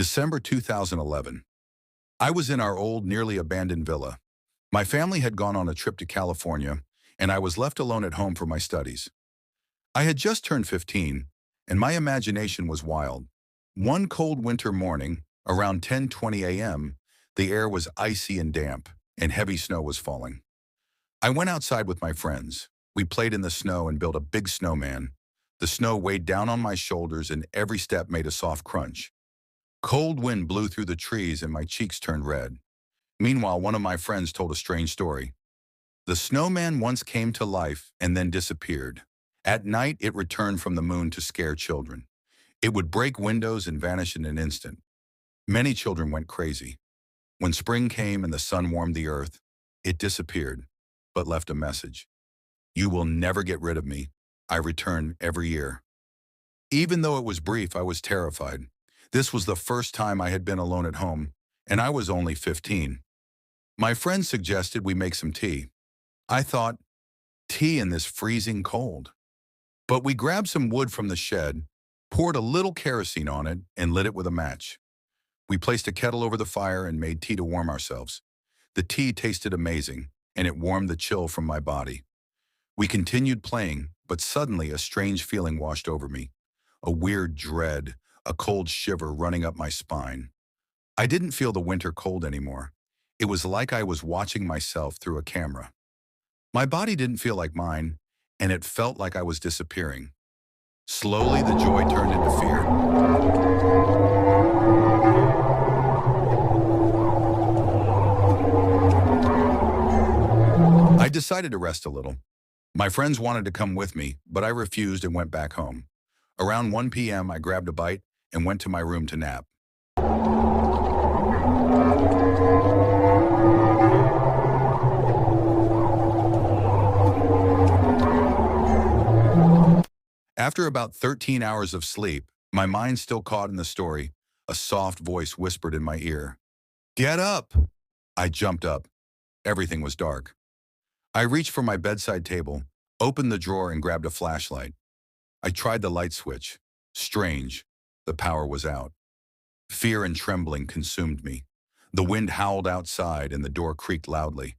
December 2011. I was in our old, nearly abandoned villa. My family had gone on a trip to California, and I was left alone at home for my studies. I had just turned 15, and my imagination was wild. One cold winter morning, around 10:20 a.m., the air was icy and damp, and heavy snow was falling. I went outside with my friends. We played in the snow and built a big snowman. The snow weighed down on my shoulders, and every step made a soft crunch. Cold wind blew through the trees and my cheeks turned red. Meanwhile, one of my friends told a strange story. The snowman once came to life and then disappeared. At night, it returned from the moon to scare children. It would break windows and vanish in an instant. Many children went crazy. When spring came and the sun warmed the earth, it disappeared, but left a message. You will never get rid of me. I return every year. Even though it was brief, I was terrified. This was the first time I had been alone at home, and I was only 15. My friend suggested we make some tea. I thought, tea in this freezing cold. But we grabbed some wood from the shed, poured a little kerosene on it, and lit it with a match. We placed a kettle over the fire and made tea to warm ourselves. The tea tasted amazing, and it warmed the chill from my body. We continued playing, but suddenly a strange feeling washed over me. A weird dread, a cold shiver running up my spine. I didn't feel the winter cold anymore. It was like I was watching myself through a camera. My body didn't feel like mine, and it felt like I was disappearing. Slowly, the joy turned into fear. I decided to rest a little. My friends wanted to come with me, but I refused and went back home. Around 1 p.m., I grabbed a bite and went to my room to nap. After about 13 hours of sleep, my mind still caught in the story. A soft voice whispered in my ear, "Get up!" I jumped up. Everything was dark. I reached for my bedside table, opened the drawer and grabbed a flashlight. I tried the light switch. Strange. The power was out. Fear and trembling consumed me. The wind howled outside and the door creaked loudly.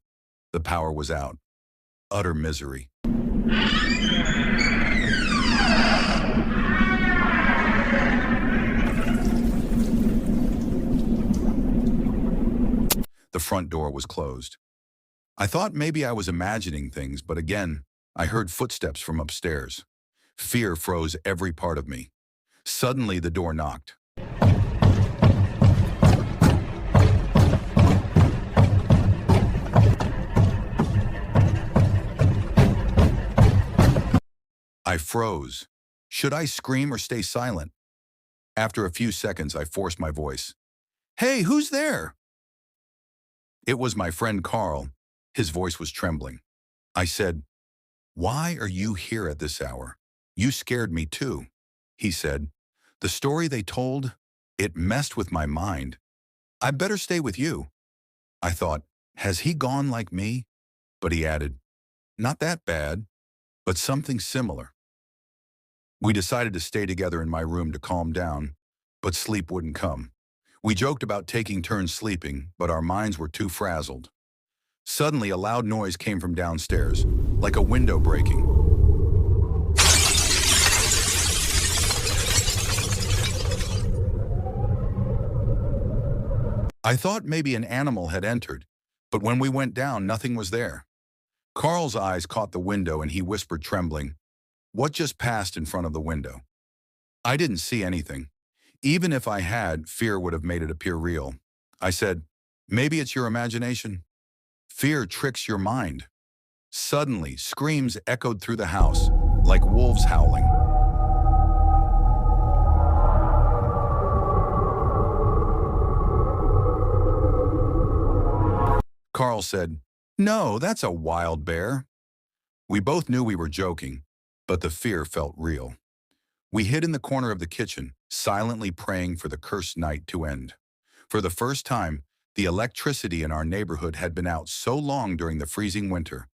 The power was out. Utter misery. The front door was closed. I thought maybe I was imagining things, but again, I heard footsteps from upstairs. Fear froze every part of me. Suddenly, the door knocked. I froze. Should I scream or stay silent? After a few seconds, I forced my voice. "Hey, who's there?" It was my friend Carl. His voice was trembling. I said, "Why are you here at this hour? You scared me too." He said, "The story they told, it messed with my mind. I better stay with you." I thought, has he gone like me? But he added, "Not that bad, but something similar." We decided to stay together in my room to calm down, but sleep wouldn't come. We joked about taking turns sleeping, but our minds were too frazzled. Suddenly, a loud noise came from downstairs, like a window breaking. I thought maybe an animal had entered, but when we went down, nothing was there. Carl's eyes caught the window and he whispered, trembling, "What just passed in front of the window?" I didn't see anything. Even if I had, fear would have made it appear real. I said, "Maybe it's your imagination." Fear tricks your mind. Suddenly, screams echoed through the house, like wolves howling. Carl said, "No, that's a wild bear." We both knew we were joking, but the fear felt real. We hid in the corner of the kitchen, silently praying for the cursed night to end. For the first time, the electricity in our neighborhood had been out so long during the freezing winter.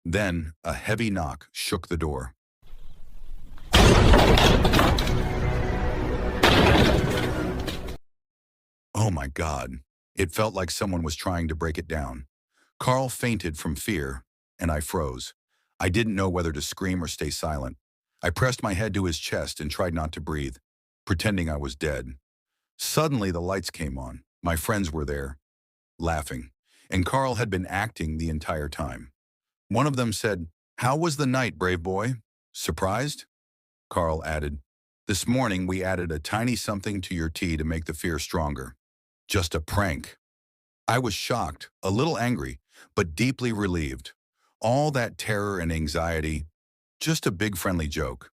Then, a heavy knock shook the door. Oh my God. It felt like someone was trying to break it down. Carl fainted from fear, and I froze. I didn't know whether to scream or stay silent. I pressed my head to his chest and tried not to breathe, pretending I was dead. Suddenly, the lights came on. My friends were there, laughing, and Carl had been acting the entire time. One of them said, "How was the night, brave boy?" Surprised? Carl added, "This morning we added a tiny something to your tea to make the fear stronger. Just a prank." I was shocked, a little angry, but deeply relieved. All that terror and anxiety, just a big friendly joke.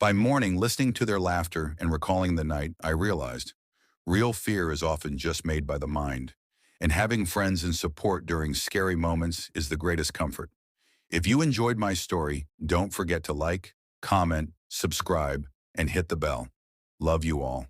By morning, listening to their laughter and recalling the night, I realized real fear is often just made by the mind, and having friends and support during scary moments is the greatest comfort. If you enjoyed my story, don't forget to like, comment, subscribe, and hit the bell. Love you all.